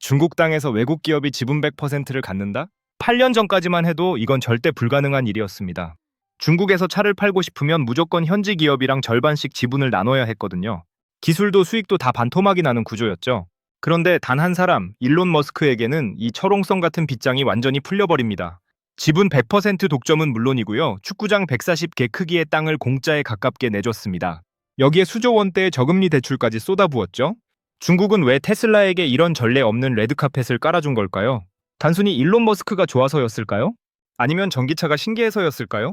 중국 땅에서 외국 기업이 지분 100%를 갖는다? 8년 전까지만 해도 이건 절대 불가능한 일이었습니다. 중국에서 차를 팔고 싶으면 무조건 현지 기업이랑 절반씩 지분을 나눠야 했거든요. 기술도 수익도 다 반토막이 나는 구조였죠. 그런데 단 한 사람, 일론 머스크에게는 이 철옹성 같은 빗장이 완전히 풀려버립니다. 지분 100% 독점은 물론이고요. 축구장 140개 크기의 땅을 공짜에 가깝게 내줬습니다. 여기에 수조 원대의 저금리 대출까지 쏟아부었죠. 중국은 왜 테슬라에게 이런 전례 없는 레드카펫을 깔아준 걸까요? 단순히 일론 머스크가 좋아서였을까요? 아니면 전기차가 신기해서였을까요?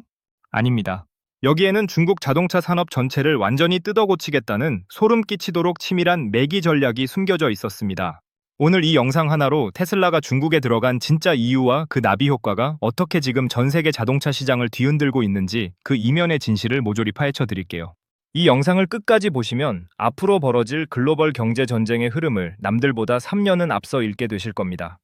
아닙니다. 여기에는 중국 자동차 산업 전체를 완전히 뜯어고치겠다는 소름 끼치도록 치밀한 매기 전략이 숨겨져 있었습니다. 오늘 이 영상 하나로 테슬라가 중국에 들어간 진짜 이유와 그 나비 효과가 어떻게 지금 전 세계 자동차 시장을 뒤흔들고 있는지 그 이면의 진실을 모조리 파헤쳐 드릴게요. 이 영상을 끝까지 보시면 앞으로 벌어질 글로벌 경제 전쟁의 흐름을 남들보다 3년은 앞서 읽게 되실 겁니다.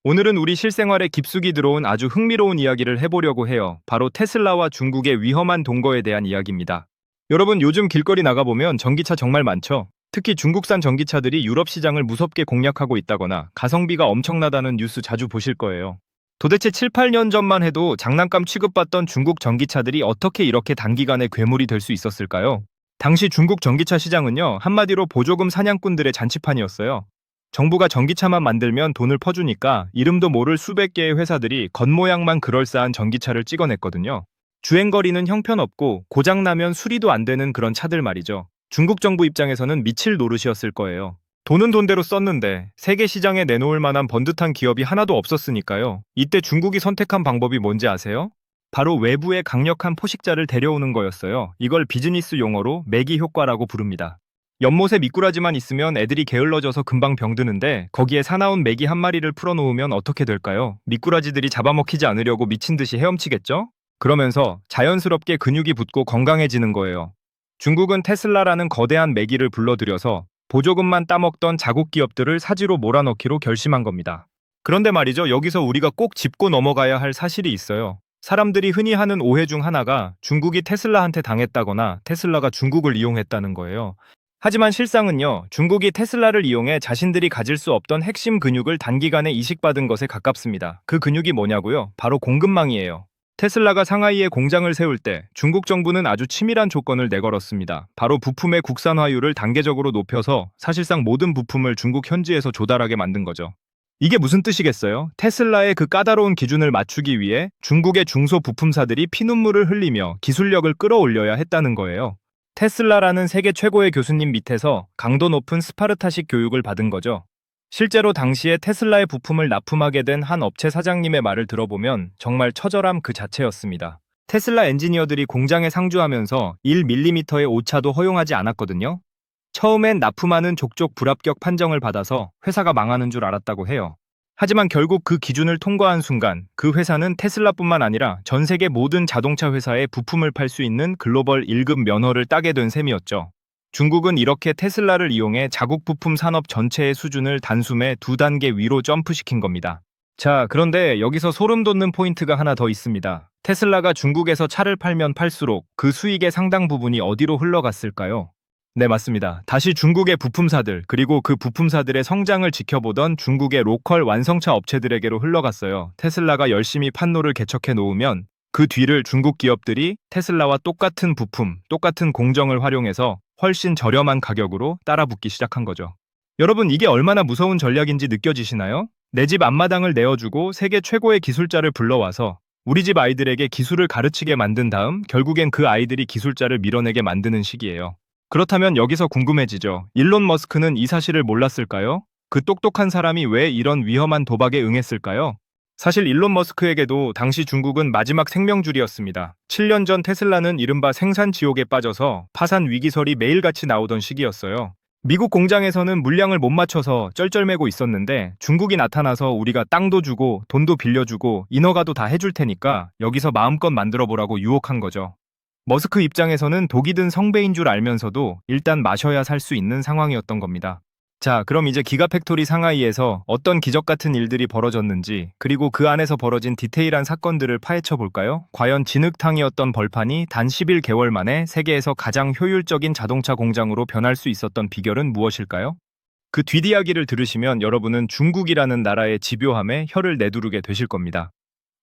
오늘은 우리 실생활에 깊숙이 들어온 아주 흥미로운 이야기를 해보려고 해요. 바로 테슬라와 중국의 위험한 동거에 대한 이야기입니다. 여러분, 요즘 길거리 나가보면 전기차 정말 많죠? 특히 중국산 전기차들이 유럽 시장을 무섭게 공략하고 있다거나 가성비가 엄청나다는 뉴스 자주 보실 거예요. 도대체 7, 8년 전만 해도 장난감 취급받던 중국 전기차들이 어떻게 이렇게 단기간에 괴물이 될 수 있었을까요? 당시 중국 전기차 시장은요, 한마디로 보조금 사냥꾼들의 잔치판이었어요. 정부가 전기차만 만들면 돈을 퍼주니까 이름도 모를 수백 개의 회사들이 겉모양만 그럴싸한 전기차를 찍어냈거든요. 주행거리는 형편없고 고장나면 수리도 안 되는 그런 차들 말이죠. 중국 정부 입장에서는 미칠 노릇이었을 거예요. 돈은 돈대로 썼는데 세계 시장에 내놓을 만한 번듯한 기업이 하나도 없었으니까요. 이때 중국이 선택한 방법이 뭔지 아세요? 바로 외부의 강력한 포식자를 데려오는 거였어요. 이걸 비즈니스 용어로 매기 효과라고 부릅니다. 연못에 미꾸라지만 있으면 애들이 게을러져서 금방 병드는데 거기에 사나운 메기 한 마리를 풀어놓으면 어떻게 될까요? 미꾸라지들이 잡아먹히지 않으려고 미친 듯이 헤엄치겠죠? 그러면서 자연스럽게 근육이 붙고 건강해지는 거예요. 중국은 테슬라라는 거대한 메기를 불러들여서 보조금만 따먹던 자국 기업들을 사지로 몰아넣기로 결심한 겁니다. 그런데 말이죠, 여기서 우리가 꼭 짚고 넘어가야 할 사실이 있어요. 사람들이 흔히 하는 오해 중 하나가 중국이 테슬라한테 당했다거나 테슬라가 중국을 이용했다는 거예요. 하지만 실상은요, 중국이 테슬라를 이용해 자신들이 가질 수 없던 핵심 근육을 단기간에 이식받은 것에 가깝습니다. 그 근육이 뭐냐고요? 바로 공급망이에요. 테슬라가 상하이에 공장을 세울 때 중국 정부는 아주 치밀한 조건을 내걸었습니다. 바로 부품의 국산화율을 단계적으로 높여서 사실상 모든 부품을 중국 현지에서 조달하게 만든 거죠. 이게 무슨 뜻이겠어요? 테슬라의 그 까다로운 기준을 맞추기 위해 중국의 중소 부품사들이 피눈물을 흘리며 기술력을 끌어올려야 했다는 거예요. 테슬라라는 세계 최고의 교수님 밑에서 강도 높은 스파르타식 교육을 받은 거죠. 실제로 당시에 테슬라의 부품을 납품하게 된 한 업체 사장님의 말을 들어보면 정말 처절함 그 자체였습니다. 테슬라 엔지니어들이 공장에 상주하면서 1mm의 오차도 허용하지 않았거든요. 처음엔 납품하는 족족 불합격 판정을 받아서 회사가 망하는 줄 알았다고 해요. 하지만 결국 그 기준을 통과한 순간 그 회사는 테슬라뿐만 아니라 전 세계 모든 자동차 회사에 부품을 팔 수 있는 글로벌 1급 면허를 따게 된 셈이었죠. 중국은 이렇게 테슬라를 이용해 자국 부품 산업 전체의 수준을 단숨에 2단계 위로 점프시킨 겁니다. 자, 그런데 여기서 소름 돋는 포인트가 하나 더 있습니다. 테슬라가 중국에서 차를 팔면 팔수록 그 수익의 상당 부분이 어디로 흘러갔을까요? 네, 맞습니다. 다시 중국의 부품사들, 그리고 그 부품사들의 성장을 지켜보던 중국의 로컬 완성차 업체들에게로 흘러갔어요. 테슬라가 열심히 판로를 개척해 놓으면 그 뒤를 중국 기업들이 테슬라와 똑같은 부품, 똑같은 공정을 활용해서 훨씬 저렴한 가격으로 따라붙기 시작한 거죠. 여러분, 이게 얼마나 무서운 전략인지 느껴지시나요? 내 집 앞마당을 내어주고 세계 최고의 기술자를 불러와서 우리 집 아이들에게 기술을 가르치게 만든 다음 결국엔 그 아이들이 기술자를 밀어내게 만드는 식이에요. 그렇다면 여기서 궁금해지죠. 일론 머스크는 이 사실을 몰랐을까요? 그 똑똑한 사람이 왜 이런 위험한 도박에 응했을까요? 사실 일론 머스크에게도 당시 중국은 마지막 생명줄이었습니다. 7년 전 테슬라는 이른바 생산 지옥에 빠져서 파산 위기설이 매일같이 나오던 시기였어요. 미국 공장에서는 물량을 못 맞춰서 쩔쩔매고 있었는데 중국이 나타나서 우리가 땅도 주고 돈도 빌려주고 인허가도 다 해줄 테니까 여기서 마음껏 만들어보라고 유혹한 거죠. 머스크 입장에서는 독이 든 성배인 줄 알면서도 일단 마셔야 살 수 있는 상황이었던 겁니다. 자, 그럼 이제 기가팩토리 상하이에서 어떤 기적 같은 일들이 벌어졌는지, 그리고 그 안에서 벌어진 디테일한 사건들을 파헤쳐 볼까요? 과연 진흙탕이었던 벌판이 단 11개월 만에 세계에서 가장 효율적인 자동차 공장으로 변할 수 있었던 비결은 무엇일까요? 그 뒷이야기를 들으시면 여러분은 중국이라는 나라의 집요함에 혀를 내두르게 되실 겁니다.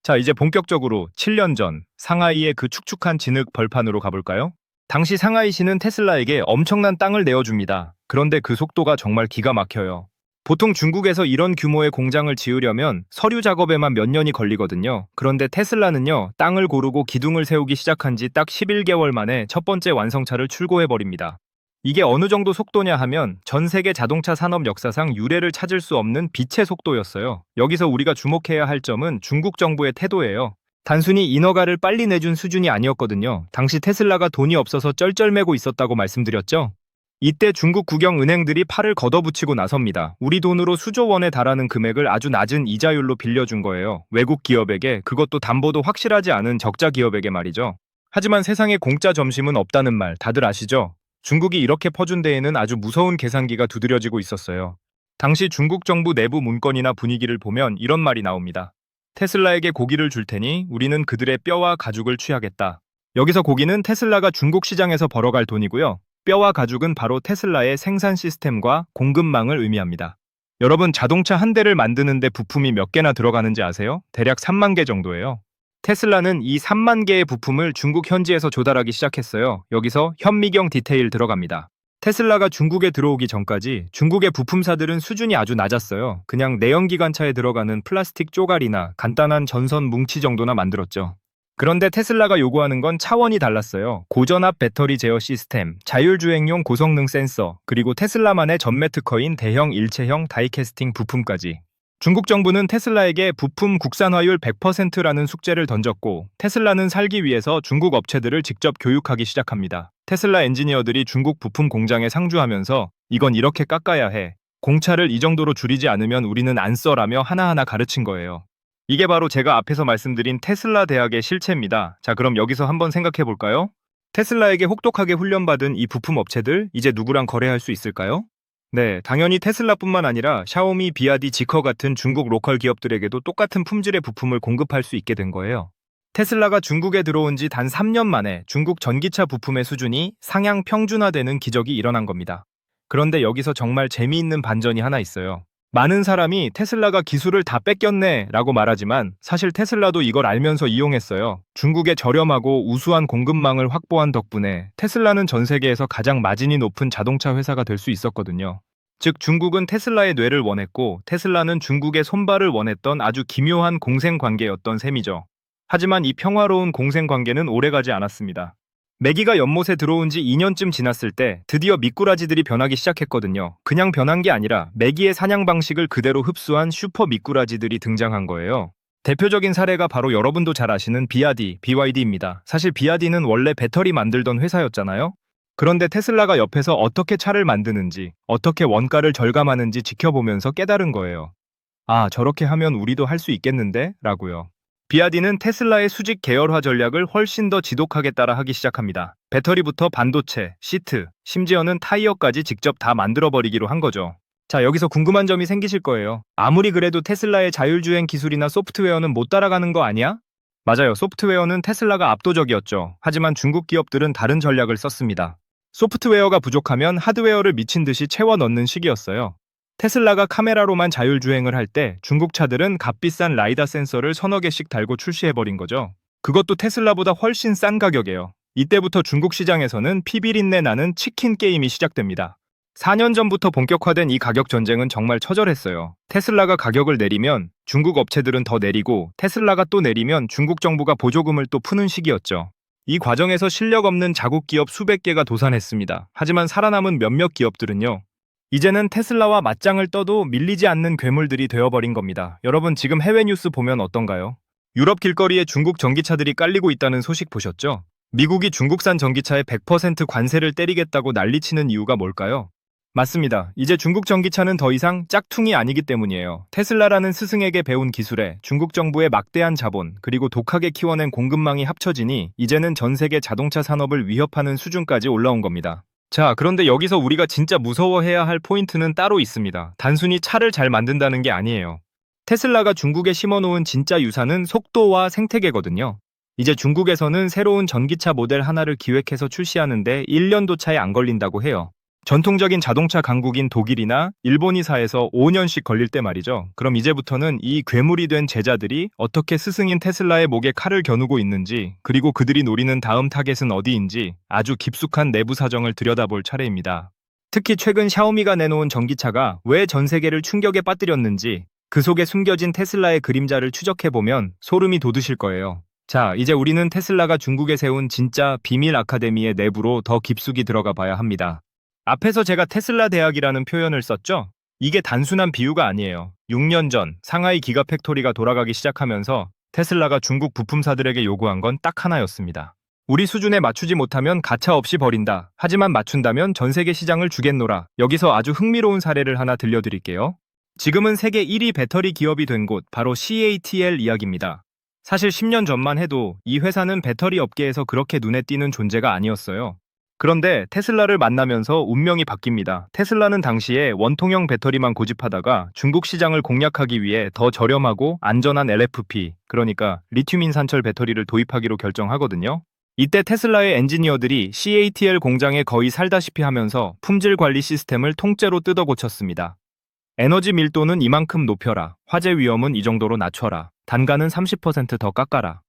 자, 이제 본격적으로 7년 전 상하이의 그 축축한 진흙 벌판으로 가볼까요? 당시 상하이시는 테슬라에게 엄청난 땅을 내어줍니다. 그런데 그 속도가 정말 기가 막혀요. 보통 중국에서 이런 규모의 공장을 지으려면 서류 작업에만 몇 년이 걸리거든요. 그런데 테슬라는요, 땅을 고르고 기둥을 세우기 시작한 지 딱 11개월 만에 첫 번째 완성차를 출고해버립니다. 이게 어느 정도 속도냐 하면 전 세계 자동차 산업 역사상 유례를 찾을 수 없는 빛의 속도였어요. 여기서 우리가 주목해야 할 점은 중국 정부의 태도예요. 단순히 인허가를 빨리 내준 수준이 아니었거든요. 당시 테슬라가 돈이 없어서 쩔쩔매고 있었다고 말씀드렸죠. 이때 중국 국영 은행들이 팔을 걷어붙이고 나섭니다. 우리 돈으로 수조 원에 달하는 금액을 아주 낮은 이자율로 빌려준 거예요. 외국 기업에게, 그것도 담보도 확실하지 않은 적자 기업에게 말이죠. 하지만 세상에 공짜 점심은 없다는 말 다들 아시죠? 중국이 이렇게 퍼준 데에는 아주 무서운 계산기가 두드려지고 있었어요. 당시 중국 정부 내부 문건이나 분위기를 보면 이런 말이 나옵니다. 테슬라에게 고기를 줄 테니 우리는 그들의 뼈와 가죽을 취하겠다. 여기서 고기는 테슬라가 중국 시장에서 벌어갈 돈이고요. 뼈와 가죽은 바로 테슬라의 생산 시스템과 공급망을 의미합니다. 여러분, 자동차 한 대를 만드는데 부품이 몇 개나 들어가는지 아세요? 대략 3만 개 정도예요. 테슬라는 이 3만 개의 부품을 중국 현지에서 조달하기 시작했어요. 여기서 현미경 디테일 들어갑니다. 테슬라가 중국에 들어오기 전까지 중국의 부품사들은 수준이 아주 낮았어요. 그냥 내연기관차에 들어가는 플라스틱 쪼가리나 간단한 전선 뭉치 정도나 만들었죠. 그런데 테슬라가 요구하는 건 차원이 달랐어요. 고전압 배터리 제어 시스템, 자율주행용 고성능 센서, 그리고 테슬라만의 전매 특허인 대형 일체형 다이캐스팅 부품까지. 중국 정부는 테슬라에게 부품 국산화율 100%라는 숙제를 던졌고, 테슬라는 살기 위해서 중국 업체들을 직접 교육하기 시작합니다. 테슬라 엔지니어들이 중국 부품 공장에 상주하면서 이건 이렇게 깎아야 해. 공차를 이 정도로 줄이지 않으면 우리는 안 써라며 하나하나 가르친 거예요. 이게 바로 제가 앞에서 말씀드린 테슬라 대학의 실체입니다. 자, 그럼 여기서 한번 생각해 볼까요? 테슬라에게 혹독하게 훈련받은 이 부품 업체들, 이제 누구랑 거래할 수 있을까요? 네, 당연히 테슬라뿐만 아니라 샤오미, 비아디, 지커 같은 중국 로컬 기업들에게도 똑같은 품질의 부품을 공급할 수 있게 된 거예요. 테슬라가 중국에 들어온 지 단 3년 만에 중국 전기차 부품의 수준이 상향 평준화되는 기적이 일어난 겁니다. 그런데 여기서 정말 재미있는 반전이 하나 있어요. 많은 사람이 테슬라가 기술을 다 뺏겼네 라고 말하지만 사실 테슬라도 이걸 알면서 이용했어요. 중국의 저렴하고 우수한 공급망을 확보한 덕분에 테슬라는 전 세계에서 가장 마진이 높은 자동차 회사가 될 수 있었거든요. 즉 중국은 테슬라의 뇌를 원했고 테슬라는 중국의 손발을 원했던 아주 기묘한 공생관계였던 셈이죠. 하지만 이 평화로운 공생관계는 오래가지 않았습니다. 매기가 연못에 들어온 지 2년쯤 지났을 때 드디어 미꾸라지들이 변하기 시작했거든요. 그냥 변한 게 아니라 매기의 사냥 방식을 그대로 흡수한 슈퍼 미꾸라지들이 등장한 거예요. 대표적인 사례가 바로 여러분도 잘 아시는 비아디, BYD입니다. 사실 비아디는 원래 배터리 만들던 회사였잖아요. 그런데 테슬라가 옆에서 어떻게 차를 만드는지, 어떻게 원가를 절감하는지 지켜보면서 깨달은 거예요. 아, 저렇게 하면 우리도 할 수 있겠는데? 라고요. 비아디는 테슬라의 수직 계열화 전략을 훨씬 더 지독하게 따라하기 시작합니다. 배터리부터 반도체, 시트, 심지어는 타이어까지 직접 다 만들어버리기로 한 거죠. 자, 여기서 궁금한 점이 생기실 거예요. 아무리 그래도 테슬라의 자율주행 기술이나 소프트웨어는 못 따라가는 거 아니야? 맞아요. 소프트웨어는 테슬라가 압도적이었죠. 하지만 중국 기업들은 다른 전략을 썼습니다. 소프트웨어가 부족하면 하드웨어를 미친 듯이 채워 넣는 시기였어요. 테슬라가 카메라로만 자율주행을 할 때 중국 차들은 값비싼 라이다 센서를 서너 개씩 달고 출시해버린 거죠. 그것도 테슬라보다 훨씬 싼 가격이에요. 이때부터 중국 시장에서는 피비린내 나는 치킨 게임이 시작됩니다. 4년 전부터 본격화된 이 가격 전쟁은 정말 처절했어요. 테슬라가 가격을 내리면 중국 업체들은 더 내리고 테슬라가 또 내리면 중국 정부가 보조금을 또 푸는 시기였죠. 이 과정에서 실력 없는 자국 기업 수백 개가 도산했습니다. 하지만 살아남은 몇몇 기업들은요. 이제는 테슬라와 맞짱을 떠도 밀리지 않는 괴물들이 되어버린 겁니다. 여러분 지금 해외 뉴스 보면 어떤가요? 유럽 길거리에 중국 전기차들이 깔리고 있다는 소식 보셨죠? 미국이 중국산 전기차에 100% 관세를 때리겠다고 난리치는 이유가 뭘까요? 맞습니다. 이제 중국 전기차는 더 이상 짝퉁이 아니기 때문이에요. 테슬라라는 스승에게 배운 기술에 중국 정부의 막대한 자본 그리고 독하게 키워낸 공급망이 합쳐지니 이제는 전 세계 자동차 산업을 위협하는 수준까지 올라온 겁니다. 자, 그런데 여기서 우리가 진짜 무서워해야 할 포인트는 따로 있습니다. 단순히 차를 잘 만든다는 게 아니에요. 테슬라가 중국에 심어놓은 진짜 유산은 속도와 생태계거든요. 이제 중국에서는 새로운 전기차 모델 하나를 기획해서 출시하는데 1년도 차에 안 걸린다고 해요. 전통적인 자동차 강국인 독일이나 일본이사에서 5년씩 걸릴 때 말이죠. 그럼 이제부터는 이 괴물이 된 제자들이 어떻게 스승인 테슬라의 목에 칼을 겨누고 있는지, 그리고 그들이 노리는 다음 타겟은 어디인지 아주 깊숙한 내부 사정을 들여다볼 차례입니다. 특히 최근 샤오미가 내놓은 전기차가 왜 전 세계를 충격에 빠뜨렸는지, 그 속에 숨겨진 테슬라의 그림자를 추적해보면 소름이 돋으실 거예요. 자, 이제 우리는 테슬라가 중국에 세운 진짜 비밀 아카데미의 내부로 더 깊숙이 들어가 봐야 합니다. 앞에서 제가 테슬라 대학이라는 표현을 썼죠? 이게 단순한 비유가 아니에요. 6년 전 상하이 기가팩토리가 돌아가기 시작하면서 테슬라가 중국 부품사들에게 요구한 건 딱 하나였습니다. 우리 수준에 맞추지 못하면 가차 없이 버린다. 하지만 맞춘다면 전 세계 시장을 주겠노라. 여기서 아주 흥미로운 사례를 하나 들려드릴게요. 지금은 세계 1위 배터리 기업이 된 곳 바로 CATL 이야기입니다. 사실 10년 전만 해도 이 회사는 배터리 업계에서 그렇게 눈에 띄는 존재가 아니었어요. 그런데 테슬라를 만나면서 운명이 바뀝니다. 테슬라는 당시에 원통형 배터리만 고집하다가 중국 시장을 공략하기 위해 더 저렴하고 안전한 LFP, 그러니까 리튬인 산철 배터리를 도입하기로 결정하거든요. 이때 테슬라의 엔지니어들이 CATL 공장에 거의 살다시피 하면서 품질 관리 시스템을 통째로 뜯어 고쳤습니다. 에너지 밀도는 이만큼 높여라. 화재 위험은 이 정도로 낮춰라. 단가는 30% 더 깎아라.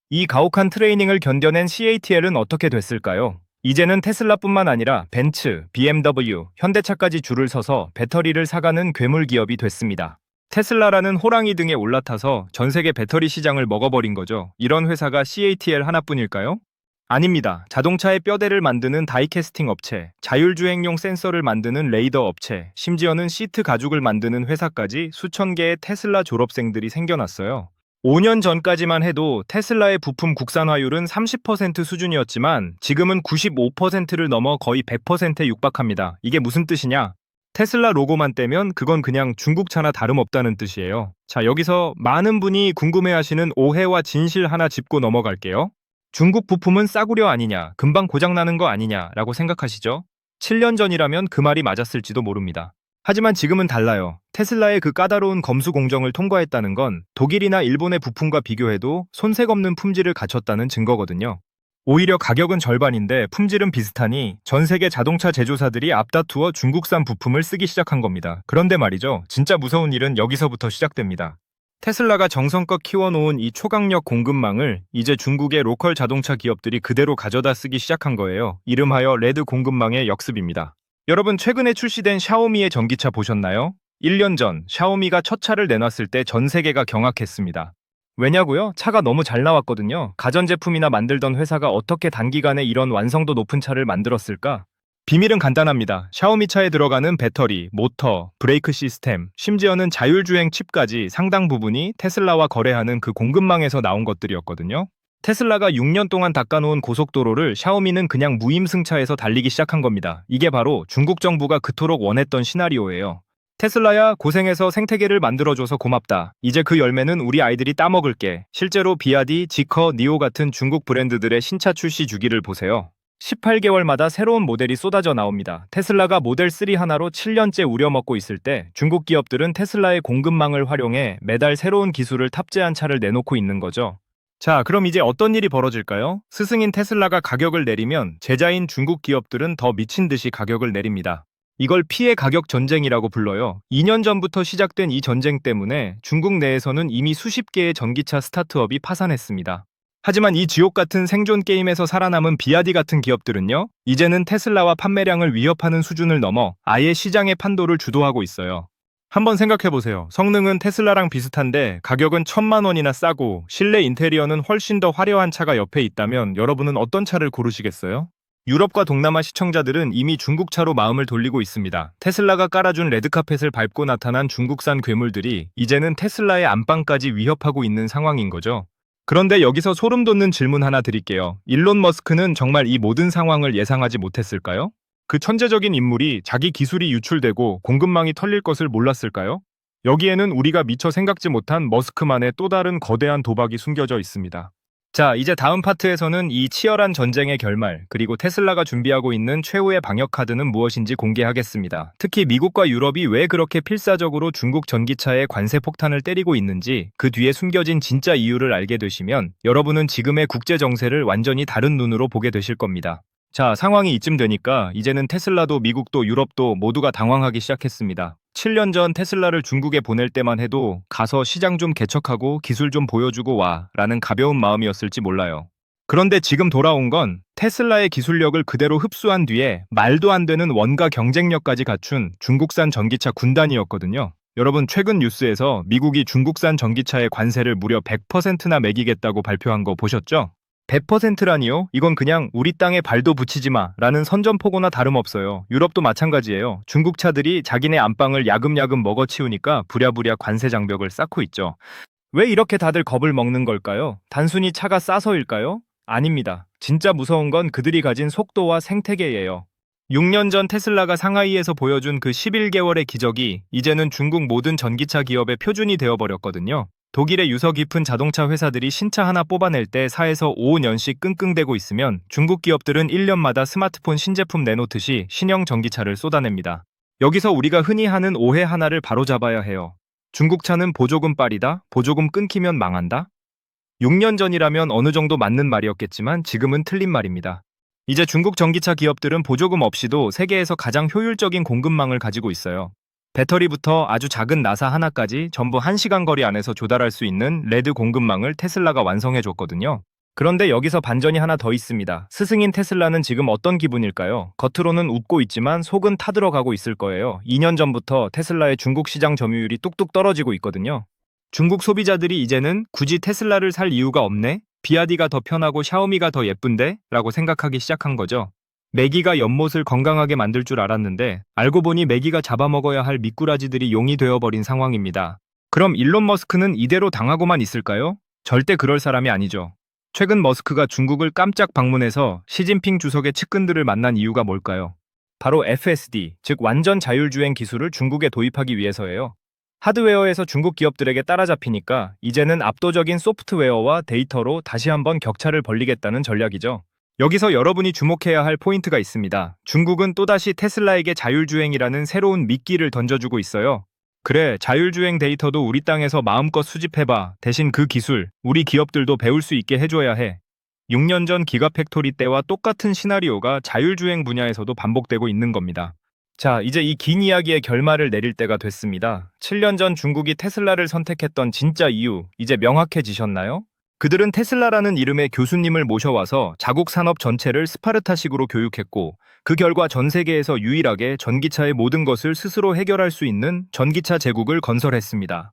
이 가혹한 트레이닝을 견뎌낸 CATL은 어떻게 됐을까요? 이제는 테슬라뿐만 아니라 벤츠, BMW, 현대차까지 줄을 서서 배터리를 사가는 괴물 기업이 됐습니다. 테슬라라는 호랑이 등에 올라타서 전 세계 배터리 시장을 먹어버린 거죠. 이런 회사가 CATL 하나뿐일까요? 아닙니다. 자동차의 뼈대를 만드는 다이캐스팅 업체, 자율주행용 센서를 만드는 레이더 업체, 심지어는 시트 가죽을 만드는 회사까지 수천 개의 테슬라 졸업생들이 생겨났어요. 5년 전까지만 해도 테슬라의 부품 국산화율은 30% 수준이었지만 지금은 95%를 넘어 거의 100%에 육박합니다. 이게 무슨 뜻이냐? 테슬라 로고만 떼면 그건 그냥 중국차나 다름없다는 뜻이에요. 자, 여기서 많은 분이 궁금해하시는 오해와 진실 하나 짚고 넘어갈게요. 중국 부품은 싸구려 아니냐, 금방 고장나는 거 아니냐라고 생각하시죠? 7년 전이라면 그 말이 맞았을지도 모릅니다. 하지만 지금은 달라요. 테슬라의 그 까다로운 검수 공정을 통과했다는 건 독일이나 일본의 부품과 비교해도 손색 없는 품질을 갖췄다는 증거거든요. 오히려 가격은 절반인데 품질은 비슷하니 전 세계 자동차 제조사들이 앞다투어 중국산 부품을 쓰기 시작한 겁니다. 그런데 말이죠. 진짜 무서운 일은 여기서부터 시작됩니다. 테슬라가 정성껏 키워놓은 이 초강력 공급망을 이제 중국의 로컬 자동차 기업들이 그대로 가져다 쓰기 시작한 거예요. 이름하여 레드 공급망의 역습입니다. 여러분, 최근에 출시된 샤오미의 전기차 보셨나요? 1년 전 샤오미가 첫 차를 내놨을 때 전 세계가 경악했습니다. 왜냐고요? 차가 너무 잘 나왔거든요. 가전제품이나 만들던 회사가 어떻게 단기간에 이런 완성도 높은 차를 만들었을까? 비밀은 간단합니다. 샤오미 차에 들어가는 배터리, 모터, 브레이크 시스템, 심지어는 자율주행 칩까지 상당 부분이 테슬라와 거래하는 그 공급망에서 나온 것들이었거든요. 테슬라가 6년 동안 닦아놓은 고속도로를 샤오미는 그냥 무임승차에서 달리기 시작한 겁니다. 이게 바로 중국 정부가 그토록 원했던 시나리오예요. 테슬라야, 고생해서 생태계를 만들어줘서 고맙다. 이제 그 열매는 우리 아이들이 따먹을게. 실제로 비아디, 지커, 니오 같은 중국 브랜드들의 신차 출시 주기를 보세요. 18개월마다 새로운 모델이 쏟아져 나옵니다. 테슬라가 모델 3 하나로 7년째 우려먹고 있을 때 중국 기업들은 테슬라의 공급망을 활용해 매달 새로운 기술을 탑재한 차를 내놓고 있는 거죠. 자, 그럼 이제 어떤 일이 벌어질까요? 스승인 테슬라가 가격을 내리면 제자인 중국 기업들은 더 미친 듯이 가격을 내립니다. 이걸 피해 가격 전쟁이라고 불러요. 2년 전부터 시작된 이 전쟁 때문에 중국 내에서는 이미 수십 개의 전기차 스타트업이 파산했습니다. 하지만 이 지옥 같은 생존 게임에서 살아남은 비아디 같은 기업들은요, 이제는 테슬라와 판매량을 위협하는 수준을 넘어 아예 시장의 판도를 주도하고 있어요. 한번 생각해보세요. 성능은 테슬라랑 비슷한데 가격은 1,000만 원이나 싸고 실내 인테리어는 훨씬 더 화려한 차가 옆에 있다면 여러분은 어떤 차를 고르시겠어요? 유럽과 동남아 시청자들은 이미 중국차로 마음을 돌리고 있습니다. 테슬라가 깔아준 레드카펫을 밟고 나타난 중국산 괴물들이 이제는 테슬라의 안방까지 위협하고 있는 상황인 거죠. 그런데 여기서 소름 돋는 질문 하나 드릴게요. 일론 머스크는 정말 이 모든 상황을 예상하지 못했을까요? 그 천재적인 인물이 자기 기술이 유출되고 공급망이 털릴 것을 몰랐을까요? 여기에는 우리가 미처 생각지 못한 머스크만의 또 다른 거대한 도박이 숨겨져 있습니다. 자, 이제 다음 파트에서는 이 치열한 전쟁의 결말, 그리고 테슬라가 준비하고 있는 최후의 방역 카드는 무엇인지 공개하겠습니다. 특히 미국과 유럽이 왜 그렇게 필사적으로 중국 전기차에 관세 폭탄을 때리고 있는지, 그 뒤에 숨겨진 진짜 이유를 알게 되시면 여러분은 지금의 국제 정세를 완전히 다른 눈으로 보게 되실 겁니다. 자, 상황이 이쯤 되니까 이제는 테슬라도 미국도 유럽도 모두가 당황하기 시작했습니다. 7년 전 테슬라를 중국에 보낼 때만 해도 가서 시장 좀 개척하고 기술 좀 보여주고 와 라는 가벼운 마음이었을지 몰라요. 그런데 지금 돌아온 건 테슬라의 기술력을 그대로 흡수한 뒤에 말도 안 되는 원가 경쟁력까지 갖춘 중국산 전기차 군단이었거든요. 여러분, 최근 뉴스에서 미국이 중국산 전기차의 관세를 무려 100%나 매기겠다고 발표한 거 보셨죠? 100%라니요? 이건 그냥 우리 땅에 발도 붙이지 마 라는 선전포고나 다름없어요. 유럽도 마찬가지예요. 중국 차들이 자기네 안방을 야금야금 먹어치우니까 부랴부랴 관세 장벽을 쌓고 있죠. 왜 이렇게 다들 겁을 먹는 걸까요? 단순히 차가 싸서일까요? 아닙니다. 진짜 무서운 건 그들이 가진 속도와 생태계예요. 6년 전 테슬라가 상하이에서 보여준 그 11개월의 기적이 이제는 중국 모든 전기차 기업의 표준이 되어버렸거든요. 독일의 유서 깊은 자동차 회사들이 신차 하나 뽑아낼 때 4에서 5년씩 끙끙대고 있으면 중국 기업들은 1년마다 스마트폰 신제품 내놓듯이 신형 전기차를 쏟아냅니다. 여기서 우리가 흔히 하는 오해 하나를 바로잡아야 해요. 중국 차는 보조금 빨이다, 보조금 끊기면 망한다? 6년 전이라면 어느 정도 맞는 말이었겠지만 지금은 틀린 말입니다. 이제 중국 전기차 기업들은 보조금 없이도 세계에서 가장 효율적인 공급망을 가지고 있어요. 배터리부터 아주 작은 나사 하나까지 전부 1시간 거리 안에서 조달할 수 있는 레드 공급망을 테슬라가 완성해줬거든요. 그런데 여기서 반전이 하나 더 있습니다. 스승인 테슬라는 지금 어떤 기분일까요? 겉으로는 웃고 있지만 속은 타들어가고 있을 거예요. 2년 전부터 테슬라의 중국 시장 점유율이 뚝뚝 떨어지고 있거든요. 중국 소비자들이 이제는 굳이 테슬라를 살 이유가 없네? 비아디가 더 편하고 샤오미가 더 예쁜데? 라고 생각하기 시작한 거죠. 메기가 연못을 건강하게 만들 줄 알았는데 알고 보니 메기가 잡아먹어야 할 미꾸라지들이 용이 되어버린 상황입니다. 그럼 일론 머스크는 이대로 당하고만 있을까요? 절대 그럴 사람이 아니죠. 최근 머스크가 중국을 깜짝 방문해서 시진핑 주석의 측근들을 만난 이유가 뭘까요? 바로 FSD, 즉 완전 자율주행 기술을 중국에 도입하기 위해서예요. 하드웨어에서 중국 기업들에게 따라잡히니까 이제는 압도적인 소프트웨어와 데이터로 다시 한번 격차를 벌리겠다는 전략이죠. 여기서 여러분이 주목해야 할 포인트가 있습니다. 중국은 또다시 테슬라에게 자율주행이라는 새로운 미끼를 던져주고 있어요. 그래, 자율주행 데이터도 우리 땅에서 마음껏 수집해봐. 대신 그 기술, 우리 기업들도 배울 수 있게 해줘야 해. 6년 전 기가팩토리 때와 똑같은 시나리오가 자율주행 분야에서도 반복되고 있는 겁니다. 자, 이제 이 긴 이야기의 결말을 내릴 때가 됐습니다. 7년 전 중국이 테슬라를 선택했던 진짜 이유, 이제 명확해지셨나요? 그들은 테슬라라는 이름의 교수님을 모셔와서 자국 산업 전체를 스파르타식으로 교육했고, 그 결과 전 세계에서 유일하게 전기차의 모든 것을 스스로 해결할 수 있는 전기차 제국을 건설했습니다.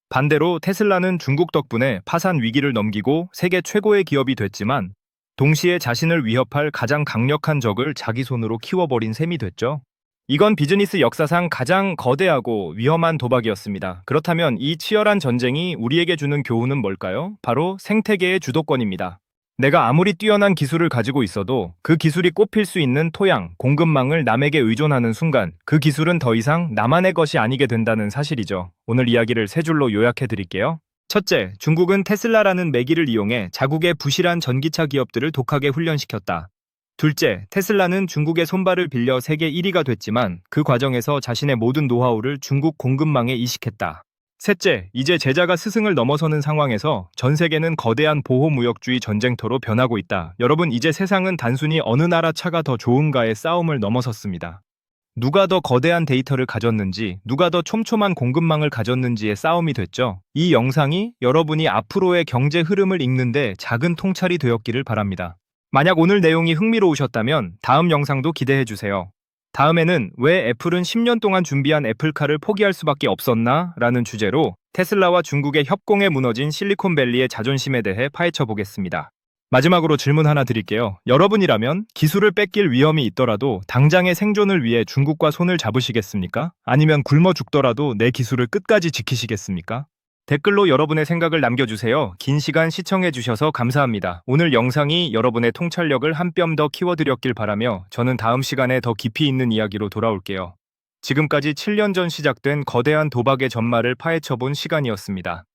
반대로 테슬라는 중국 덕분에 파산 위기를 넘기고 세계 최고의 기업이 됐지만, 동시에 자신을 위협할 가장 강력한 적을 자기 손으로 키워버린 셈이 됐죠. 이건 비즈니스 역사상 가장 거대하고 위험한 도박이었습니다. 그렇다면 이 치열한 전쟁이 우리에게 주는 교훈은 뭘까요? 바로 생태계의 주도권입니다. 내가 아무리 뛰어난 기술을 가지고 있어도 그 기술이 꼽힐 수 있는 토양, 공급망을 남에게 의존하는 순간 그 기술은 더 이상 나만의 것이 아니게 된다는 사실이죠. 오늘 이야기를 세 줄로 요약해 드릴게요. 첫째, 중국은 테슬라라는 매기를 이용해 자국의 부실한 전기차 기업들을 독하게 훈련시켰다. 둘째, 테슬라는 중국의 손발을 빌려 세계 1위가 됐지만 그 과정에서 자신의 모든 노하우를 중국 공급망에 이식했다. 셋째, 이제 제자가 스승을 넘어서는 상황에서 전 세계는 거대한 보호무역주의 전쟁터로 변하고 있다. 여러분, 이제 세상은 단순히 어느 나라 차가 더 좋은가의 싸움을 넘어섰습니다. 누가 더 거대한 데이터를 가졌는지, 누가 더 촘촘한 공급망을 가졌는지의 싸움이 됐죠. 이 영상이 여러분이 앞으로의 경제 흐름을 읽는데 작은 통찰이 되었기를 바랍니다. 만약 오늘 내용이 흥미로우셨다면 다음 영상도 기대해주세요. 다음에는 왜 애플은 10년 동안 준비한 애플카를 포기할 수밖에 없었나? 라는 주제로 테슬라와 중국의 협공에 무너진 실리콘밸리의 자존심에 대해 파헤쳐 보겠습니다. 마지막으로 질문 하나 드릴게요. 여러분이라면 기술을 뺏길 위험이 있더라도 당장의 생존을 위해 중국과 손을 잡으시겠습니까? 아니면 굶어 죽더라도 내 기술을 끝까지 지키시겠습니까? 댓글로 여러분의 생각을 남겨주세요. 긴 시간 시청해주셔서 감사합니다. 오늘 영상이 여러분의 통찰력을 한 뼘 더 키워드렸길 바라며 저는 다음 시간에 더 깊이 있는 이야기로 돌아올게요. 지금까지 7년 전 시작된 거대한 도박의 전말을 파헤쳐본 시간이었습니다.